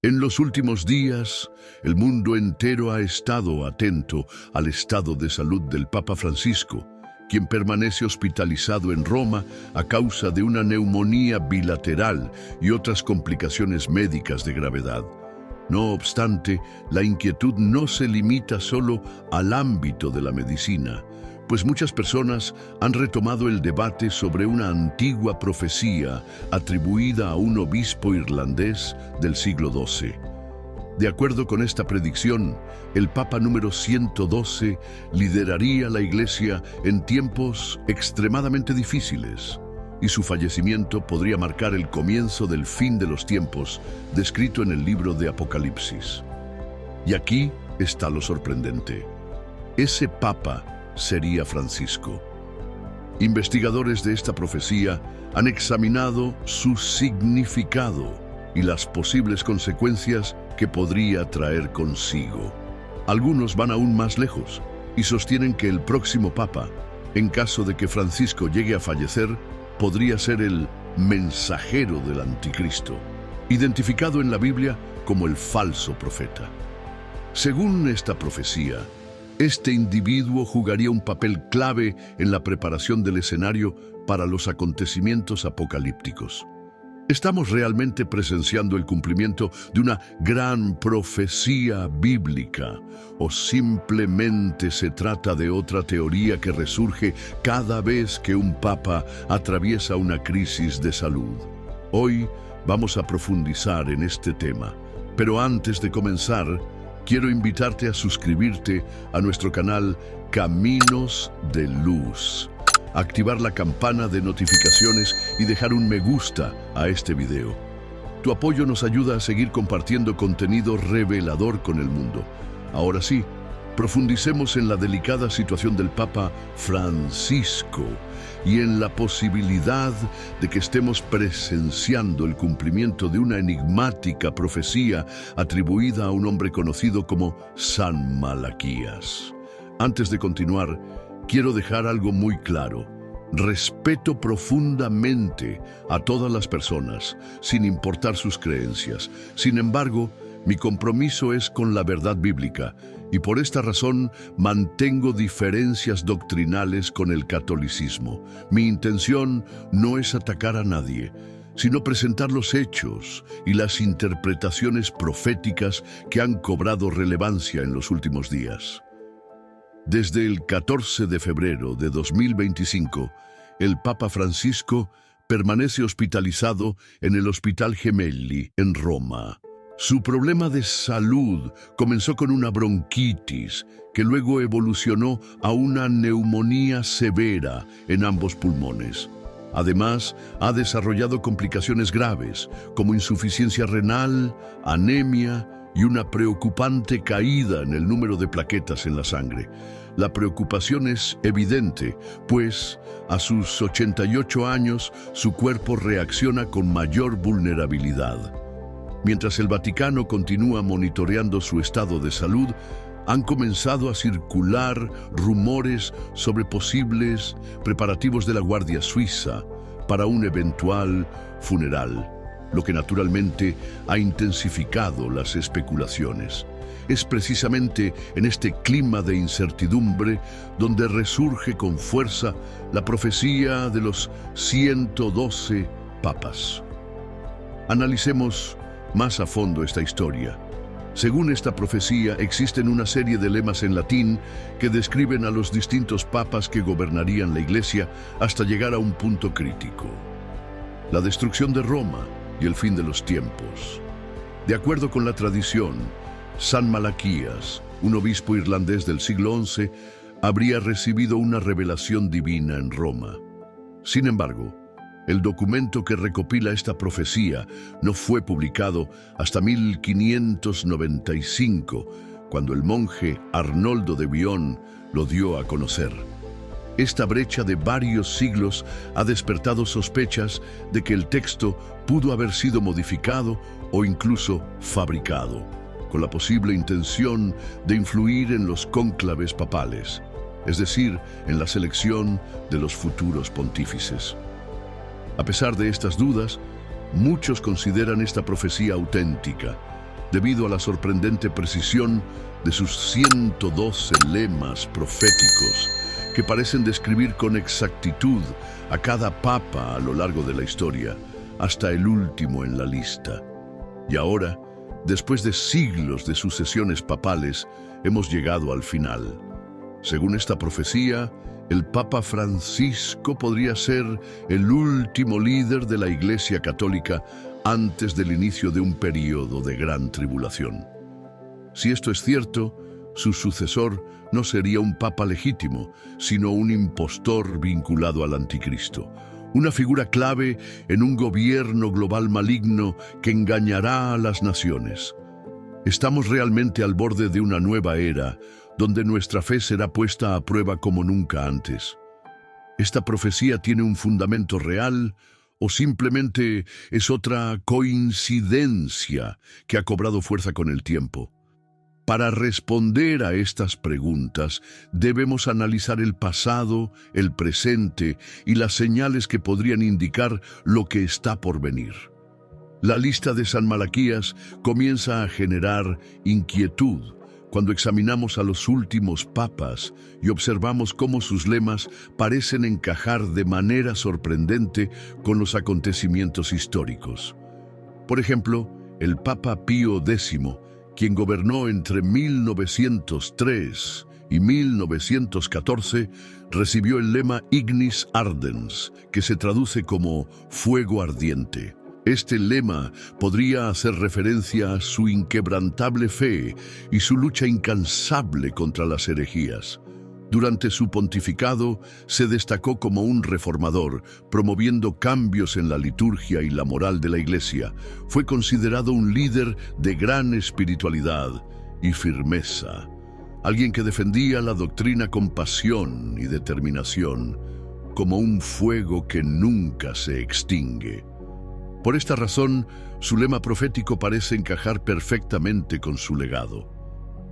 En los últimos días, el mundo entero ha estado atento al estado de salud del Papa Francisco, quien permanece hospitalizado en Roma a causa de una neumonía bilateral y otras complicaciones médicas de gravedad. No obstante, la inquietud no se limita solo al ámbito de la medicina, pues muchas personas han retomado el debate sobre una antigua profecía atribuida a un obispo irlandés del siglo XII. De acuerdo con esta predicción, el Papa número 112 lideraría la Iglesia en tiempos extremadamente difíciles, y su fallecimiento podría marcar el comienzo del fin de los tiempos, descrito en el libro de Apocalipsis. Y aquí está lo sorprendente. Ese Papa sería Francisco. Investigadores de esta profecía han examinado su significado y las posibles consecuencias que podría traer consigo. Algunos van aún más lejos y sostienen que el próximo Papa, en caso de que Francisco llegue a fallecer, podría ser el mensajero del Anticristo, identificado en la Biblia como el falso profeta. Según esta profecía, este individuo jugaría un papel clave en la preparación del escenario para los acontecimientos apocalípticos. ¿Estamos realmente presenciando el cumplimiento de una gran profecía bíblica? ¿O simplemente se trata de otra teoría que resurge cada vez que un papa atraviesa una crisis de salud? Hoy vamos a profundizar en este tema, pero antes de comenzar, quiero invitarte a suscribirte a nuestro canal Caminos de Luz, activar la campana de notificaciones y dejar un me gusta a este video. Tu apoyo nos ayuda a seguir compartiendo contenido revelador con el mundo. Ahora sí, profundicemos en la delicada situación del Papa Francisco y en la posibilidad de que estemos presenciando el cumplimiento de una enigmática profecía atribuida a un hombre conocido como San Malaquías. Antes de continuar, quiero dejar algo muy claro. Respeto profundamente a todas las personas, sin importar sus creencias. Sin embargo, mi compromiso es con la verdad bíblica, y por esta razón mantengo diferencias doctrinales con el catolicismo. Mi intención no es atacar a nadie, sino presentar los hechos y las interpretaciones proféticas que han cobrado relevancia en los últimos días. Desde el 14 de febrero de 2025, el Papa Francisco permanece hospitalizado en el Hospital Gemelli, en Roma. Su problema de salud comenzó con una bronquitis, que luego evolucionó a una neumonía severa en ambos pulmones. Además, ha desarrollado complicaciones graves, como insuficiencia renal, anemia y una preocupante caída en el número de plaquetas en la sangre. La preocupación es evidente, pues a sus 88 años su cuerpo reacciona con mayor vulnerabilidad. Mientras el Vaticano continúa monitoreando su estado de salud, han comenzado a circular rumores sobre posibles preparativos de la Guardia Suiza para un eventual funeral, lo que naturalmente ha intensificado las especulaciones. Es precisamente en este clima de incertidumbre donde resurge con fuerza la profecía de los 112 papas. Analicemos más a fondo esta historia. Según esta profecía, existen una serie de lemas en latín que describen a los distintos papas que gobernarían la Iglesia hasta llegar a un punto crítico: la destrucción de Roma y el fin de los tiempos. De acuerdo con la tradición, San Malaquías, un obispo irlandés del siglo XI, habría recibido una revelación divina en Roma. Sin embargo, el documento que recopila esta profecía no fue publicado hasta 1595, cuando el monje Arnoldo de Bion lo dio a conocer. Esta brecha de varios siglos ha despertado sospechas de que el texto pudo haber sido modificado o incluso fabricado, con la posible intención de influir en los cónclaves papales, es decir, en la selección de los futuros pontífices. A pesar de estas dudas, muchos consideran esta profecía auténtica, debido a la sorprendente precisión de sus 112 lemas proféticos que parecen describir con exactitud a cada papa a lo largo de la historia, hasta el último en la lista. Y ahora, después de siglos de sucesiones papales, hemos llegado al final. Según esta profecía, el Papa Francisco podría ser el último líder de la Iglesia Católica antes del inicio de un período de gran tribulación. Si esto es cierto, su sucesor no sería un papa legítimo, sino un impostor vinculado al anticristo, una figura clave en un gobierno global maligno que engañará a las naciones. Estamos realmente al borde de una nueva era, donde nuestra fe será puesta a prueba como nunca antes. ¿Esta profecía tiene un fundamento real o simplemente es otra coincidencia que ha cobrado fuerza con el tiempo? Para responder a estas preguntas, debemos analizar el pasado, el presente y las señales que podrían indicar lo que está por venir. La lista de San Malaquías comienza a generar inquietud cuando examinamos a los últimos papas y observamos cómo sus lemas parecen encajar de manera sorprendente con los acontecimientos históricos. Por ejemplo, el Papa Pío X, quien gobernó entre 1903 y 1914, recibió el lema Ignis Ardens, que se traduce como fuego ardiente. Este lema podría hacer referencia a su inquebrantable fe y su lucha incansable contra las herejías. Durante su pontificado, se destacó como un reformador, promoviendo cambios en la liturgia y la moral de la Iglesia. Fue considerado un líder de gran espiritualidad y firmeza, alguien que defendía la doctrina con pasión y determinación, como un fuego que nunca se extingue. Por esta razón, su lema profético parece encajar perfectamente con su legado.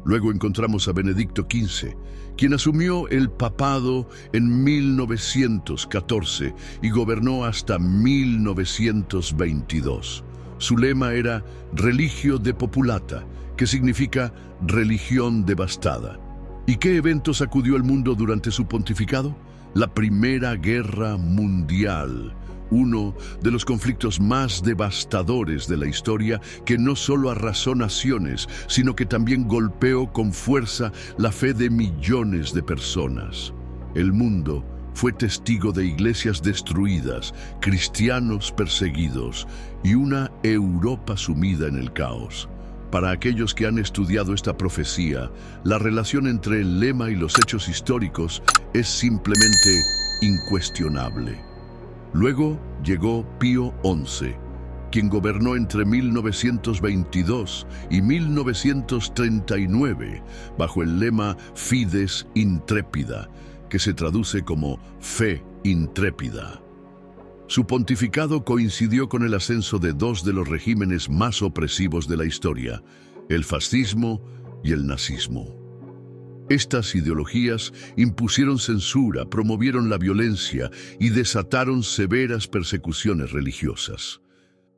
Luego encontramos a Benedicto XV, quien asumió el papado en 1914 y gobernó hasta 1922. Su lema era Religio Depopulata, que significa religión devastada. ¿Y qué eventos sacudió el mundo durante su pontificado? La Primera Guerra Mundial, uno de los conflictos más devastadores de la historia, que no solo arrasó naciones, sino que también golpeó con fuerza la fe de millones de personas. El mundo fue testigo de iglesias destruidas, cristianos perseguidos y una Europa sumida en el caos. Para aquellos que han estudiado esta profecía, la relación entre el lema y los hechos históricos es simplemente incuestionable. Luego llegó Pío XI, quien gobernó entre 1922 y 1939 bajo el lema Fides Intrépida, que se traduce como fe intrépida. Su pontificado coincidió con el ascenso de dos de los regímenes más opresivos de la historia, el fascismo y el nazismo. Estas ideologías impusieron censura, promovieron la violencia y desataron severas persecuciones religiosas.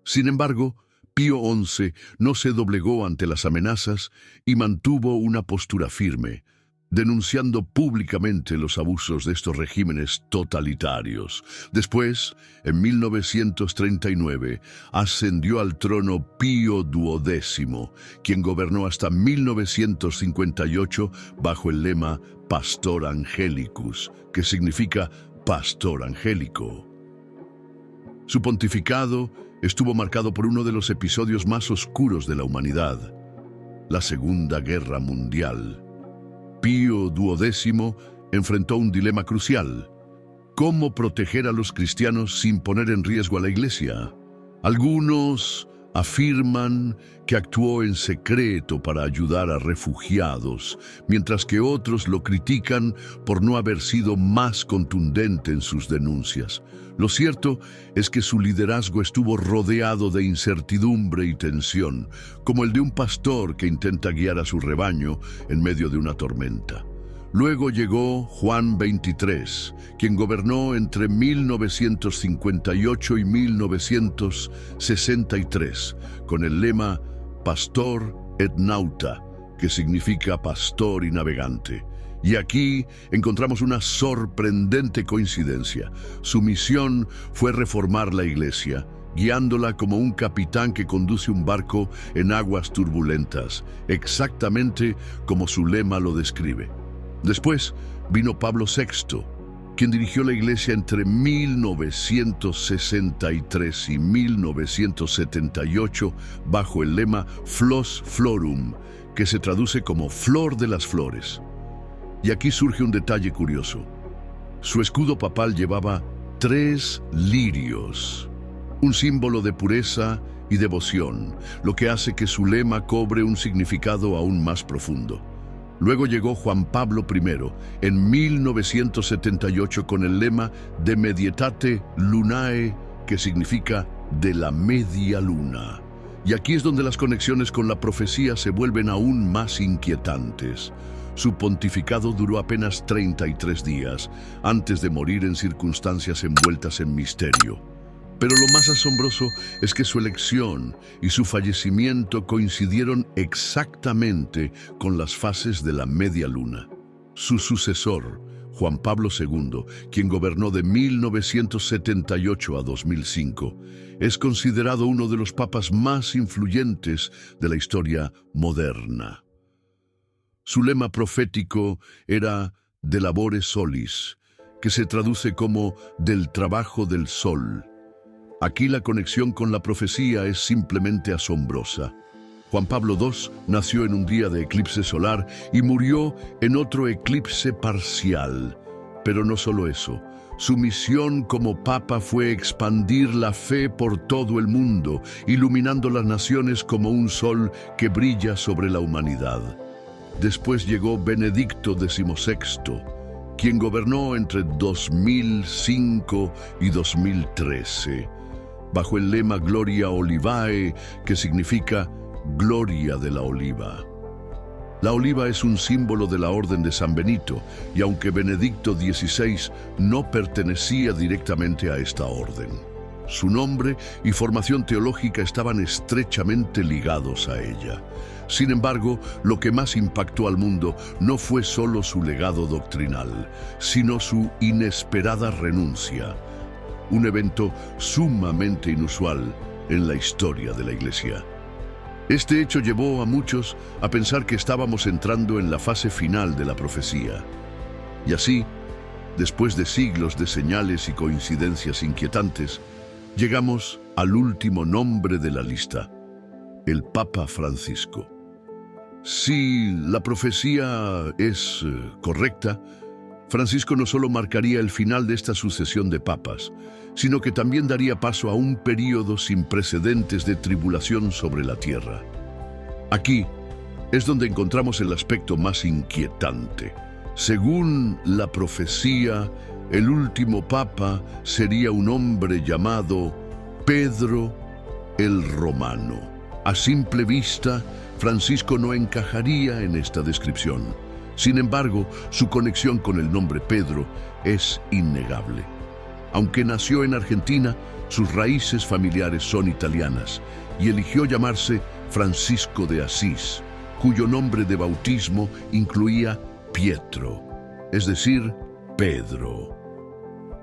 Sin embargo, Pío XI no se doblegó ante las amenazas y mantuvo una postura firme, denunciando públicamente los abusos de estos regímenes totalitarios. Después, en 1939, ascendió al trono Pío XII, quien gobernó hasta 1958 bajo el lema Pastor Angelicus, que significa pastor angélico. Su pontificado estuvo marcado por uno de los episodios más oscuros de la humanidad, la Segunda Guerra Mundial. Pío XII enfrentó un dilema crucial: ¿cómo proteger a los cristianos sin poner en riesgo a la Iglesia? Algunos afirman que actuó en secreto para ayudar a refugiados, mientras que otros lo critican por no haber sido más contundente en sus denuncias. Lo cierto es que su liderazgo estuvo rodeado de incertidumbre y tensión, como el de un pastor que intenta guiar a su rebaño en medio de una tormenta. Luego llegó Juan XXIII, quien gobernó entre 1958 y 1963, con el lema pastor et nauta, que significa pastor y navegante. Y aquí encontramos una sorprendente coincidencia. Su misión fue reformar la iglesia, guiándola como un capitán que conduce un barco en aguas turbulentas, exactamente como su lema lo describe. Después vino Pablo VI, quien dirigió la iglesia entre 1963 y 1978 bajo el lema Flos Florum, que se traduce como Flor de las Flores. Y aquí surge un detalle curioso. Su escudo papal llevaba 3 lirios, un símbolo de pureza y devoción, lo que hace que su lema cobre un significado aún más profundo. Luego llegó Juan Pablo I en 1978 con el lema De Medietate Lunae, que significa de la media luna. Y aquí es donde las conexiones con la profecía se vuelven aún más inquietantes. Su pontificado duró apenas 33 días, antes de morir en circunstancias envueltas en misterio. Pero lo más asombroso es que su elección y su fallecimiento coincidieron exactamente con las fases de la media luna. Su sucesor, Juan Pablo II, quien gobernó de 1978 a 2005, es considerado uno de los papas más influyentes de la historia moderna. Su lema profético era De labore solis, que se traduce como del trabajo del sol. Aquí la conexión con la profecía es simplemente asombrosa. Juan Pablo II nació en un día de eclipse solar y murió en otro eclipse parcial. Pero no solo eso, su misión como papa fue expandir la fe por todo el mundo, iluminando las naciones como un sol que brilla sobre la humanidad. Después llegó Benedicto XVI, quien gobernó entre 2005 y 2013, bajo el lema Gloria Olivae, que significa Gloria de la Oliva. La oliva es un símbolo de la Orden de San Benito, y aunque Benedicto XVI no pertenecía directamente a esta orden, su nombre y formación teológica estaban estrechamente ligados a ella. Sin embargo, lo que más impactó al mundo no fue solo su legado doctrinal, sino su inesperada renuncia, un evento sumamente inusual en la historia de la Iglesia. Este hecho llevó a muchos a pensar que estábamos entrando en la fase final de la profecía. Y así, después de siglos de señales y coincidencias inquietantes, llegamos al último nombre de la lista, el Papa Francisco. Si la profecía es correcta, Francisco no solo marcaría el final de esta sucesión de papas, sino que también daría paso a un período sin precedentes de tribulación sobre la tierra. Aquí es donde encontramos el aspecto más inquietante. Según la profecía, el último papa sería un hombre llamado Pedro el Romano. A simple vista, Francisco no encajaría en esta descripción. Sin embargo, su conexión con el nombre Pedro es innegable. Aunque nació en Argentina, sus raíces familiares son italianas y eligió llamarse Francisco de Asís, cuyo nombre de bautismo incluía Pietro, es decir, Pedro.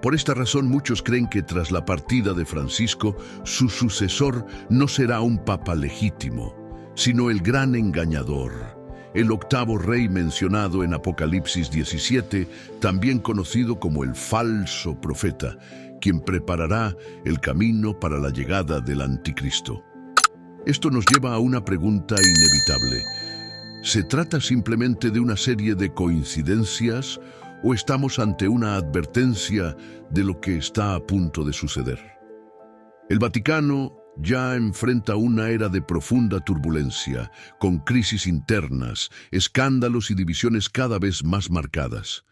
Por esta razón, muchos creen que tras la partida de Francisco, su sucesor no será un papa legítimo, sino el gran engañador, el octavo rey mencionado en Apocalipsis 17, también conocido como el falso profeta, quien preparará el camino para la llegada del anticristo. Esto nos lleva a una pregunta inevitable. ¿Se trata simplemente de una serie de coincidencias o estamos ante una advertencia de lo que está a punto de suceder? El Vaticano ya enfrenta una era de profunda turbulencia, con crisis internas, escándalos y divisiones cada vez más marcadas.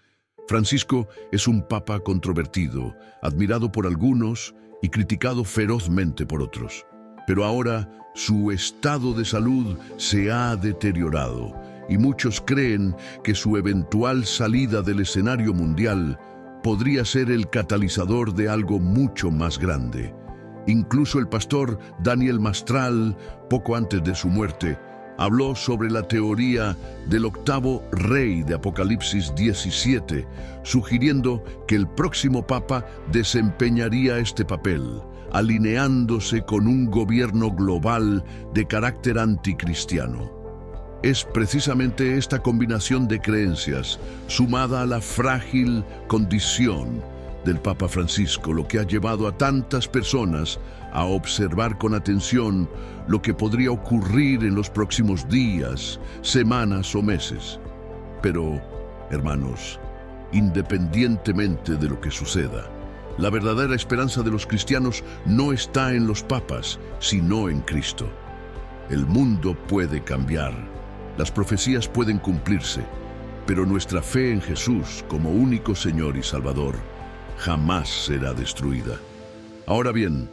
Francisco es un papa controvertido, admirado por algunos y criticado ferozmente por otros. Pero ahora su estado de salud se ha deteriorado y muchos creen que su eventual salida del escenario mundial podría ser el catalizador de algo mucho más grande. Incluso el pastor Daniel Mastral, poco antes de su muerte, habló sobre la teoría del octavo rey de Apocalipsis 17, sugiriendo que el próximo papa desempeñaría este papel, alineándose con un gobierno global de carácter anticristiano. Es precisamente esta combinación de creencias, sumada a la frágil condición del Papa Francisco, lo que ha llevado a tantas personas a observar con atención lo que podría ocurrir en los próximos días, semanas o meses. Pero, hermanos, independientemente de lo que suceda, la verdadera esperanza de los cristianos no está en los papas, sino en Cristo. El mundo puede cambiar, las profecías pueden cumplirse, pero nuestra fe en Jesús como único Señor y Salvador jamás será destruida. Ahora bien,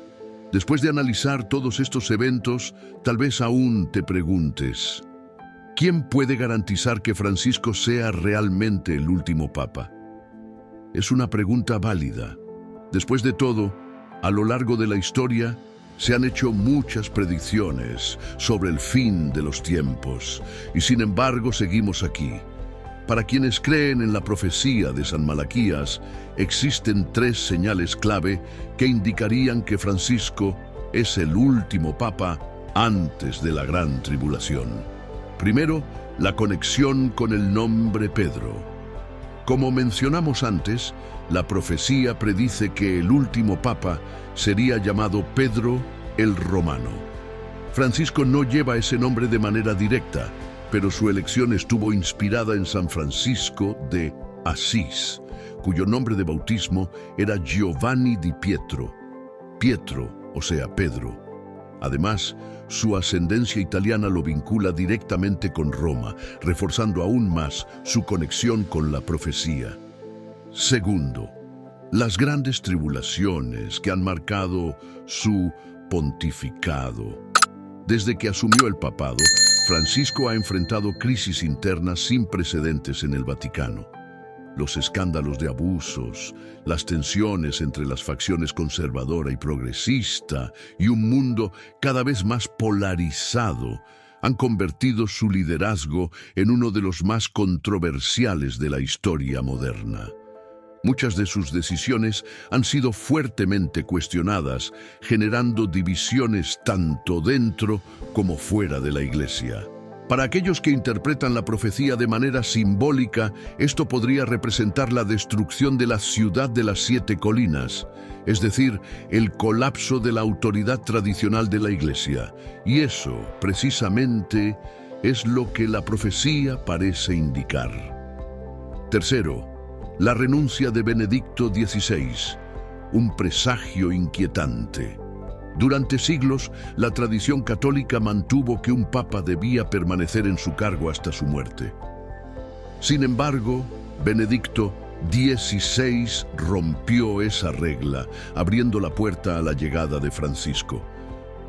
después de analizar todos estos eventos, tal vez aún te preguntes, ¿quién puede garantizar que Francisco sea realmente el último papa? Es una pregunta válida. Después de todo, a lo largo de la historia, se han hecho muchas predicciones sobre el fin de los tiempos, y sin embargo seguimos aquí. Para quienes creen en la profecía de San Malaquías, existen 3 señales clave que indicarían que Francisco es el último papa antes de la gran tribulación. Primero, la conexión con el nombre Pedro. Como mencionamos antes, la profecía predice que el último papa sería llamado Pedro el Romano. Francisco no lleva ese nombre de manera directa, pero su elección estuvo inspirada en San Francisco de Asís, cuyo nombre de bautismo era Giovanni di Pietro. Pietro, o sea, Pedro. Además, su ascendencia italiana lo vincula directamente con Roma, reforzando aún más su conexión con la profecía. Segundo, las grandes tribulaciones que han marcado su pontificado. Desde que asumió el papado, Francisco ha enfrentado crisis internas sin precedentes en el Vaticano. Los escándalos de abusos, las tensiones entre las facciones conservadora y progresista y un mundo cada vez más polarizado han convertido su liderazgo en uno de los más controversiales de la historia moderna. Muchas de sus decisiones han sido fuertemente cuestionadas, generando divisiones tanto dentro como fuera de la Iglesia. Para aquellos que interpretan la profecía de manera simbólica, esto podría representar la destrucción de la ciudad de las 7 colinas, es decir, el colapso de la autoridad tradicional de la Iglesia. Y eso, precisamente, es lo que la profecía parece indicar. Tercero, la renuncia de Benedicto XVI, un presagio inquietante. Durante siglos, la tradición católica mantuvo que un papa debía permanecer en su cargo hasta su muerte. Sin embargo, Benedicto XVI rompió esa regla, abriendo la puerta a la llegada de Francisco.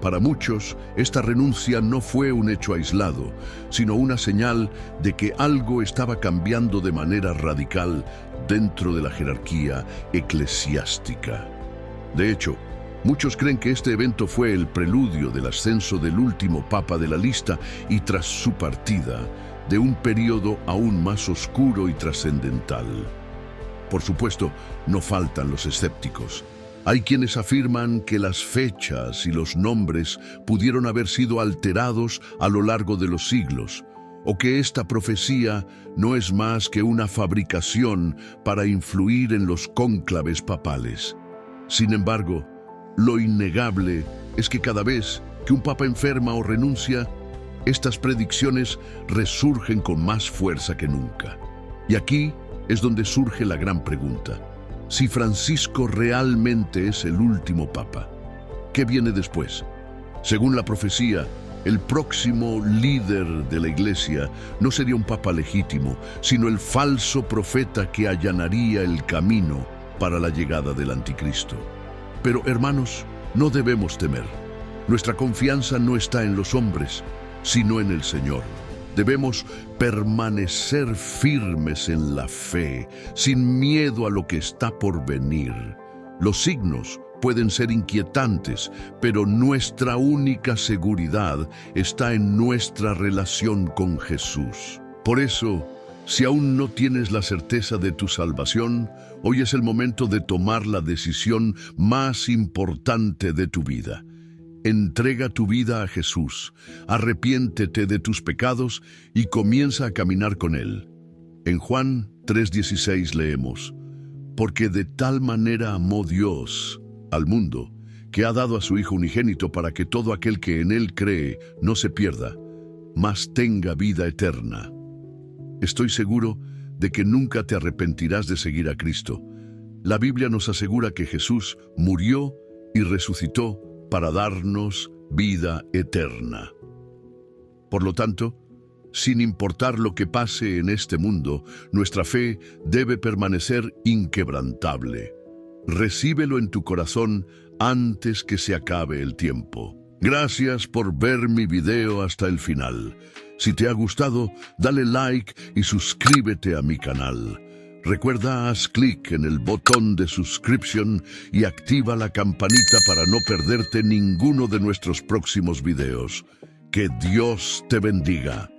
Para muchos, esta renuncia no fue un hecho aislado, sino una señal de que algo estaba cambiando de manera radical dentro de la jerarquía eclesiástica. De hecho, muchos creen que este evento fue el preludio del ascenso del último papa de la lista y, tras su partida, de un periodo aún más oscuro y trascendental. Por supuesto, no faltan los escépticos. Hay quienes afirman que las fechas y los nombres pudieron haber sido alterados a lo largo de los siglos, o que esta profecía no es más que una fabricación para influir en los cónclaves papales. Sin embargo, lo innegable es que cada vez que un papa enferma o renuncia, estas predicciones resurgen con más fuerza que nunca. Y aquí es donde surge la gran pregunta. Si Francisco realmente es el último papa, ¿qué viene después? Según la profecía, el próximo líder de la Iglesia no sería un papa legítimo, sino el falso profeta que allanaría el camino para la llegada del anticristo. Pero, hermanos, no debemos temer. Nuestra confianza no está en los hombres, sino en el Señor. Debemos permanecer firmes en la fe, sin miedo a lo que está por venir. Los signos, pueden ser inquietantes, pero nuestra única seguridad está en nuestra relación con Jesús. Por eso, si aún no tienes la certeza de tu salvación, hoy es el momento de tomar la decisión más importante de tu vida. Entrega tu vida a Jesús, arrepiéntete de tus pecados y comienza a caminar con Él. En Juan 3:16 leemos: porque de tal manera amó Dios al mundo, que ha dado a su Hijo unigénito para que todo aquel que en Él cree no se pierda, mas tenga vida eterna. Estoy seguro de que nunca te arrepentirás de seguir a Cristo. La Biblia nos asegura que Jesús murió y resucitó para darnos vida eterna. Por lo tanto, sin importar lo que pase en este mundo, nuestra fe debe permanecer inquebrantable. Recíbelo en tu corazón antes que se acabe el tiempo. Gracias por ver mi video hasta el final. Si te ha gustado, dale like y suscríbete a mi canal. Recuerda, haz clic en el botón de suscripción y activa la campanita para no perderte ninguno de nuestros próximos videos. Que Dios te bendiga.